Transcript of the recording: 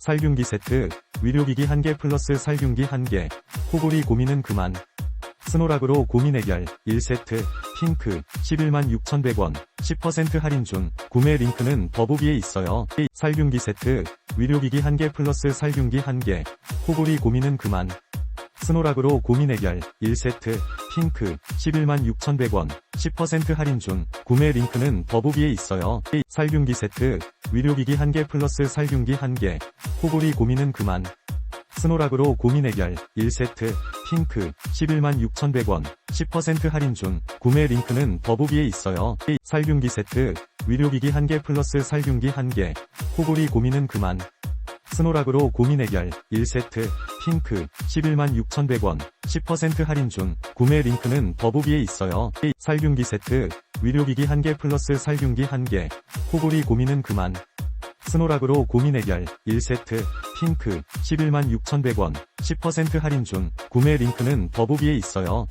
살균기 세트, 위료기기 1개 플러스 살균기 1개, 코골이 고민은 그만. 스노락으로 고민 해결, 1세트, 핑크, 116,100원, 10% 할인 중, 구매 링크는 더보기에 있어요. 살균기 세트, 위료기기 1개 플러스 살균기 1개, 코골이 고민은 그만. 스노락으로 고민 해결, 1세트, 핑크, 116,100원, 10% 할인 중, 구매 링크는 더보기에 있어요. 살균기 세트, 위료기기 1개 플러스 살균기 1개, 코골이 고민은 그만. 스노락으로 고민 해결, 1세트, 핑크, 116,100원, 10% 할인 중, 구매 링크는 더보기에 있어요. 살균기 세트, 위료기기 1개 플러스 살균기 1개, 코골이 고민은 그만. 스노락으로 고민 해결, 1세트, 핑크, 116,100원, 10% 할인 중, 구매 링크는 더보기에 있어요. 살균기 세트, 위료기기 1개 플러스 살균기 1개, 코골이 고민은 그만. 스노락으로 고민 해결, 1세트, 핑크, 116,100원, 10% 할인 중, 구매 링크는 더보기에 있어요.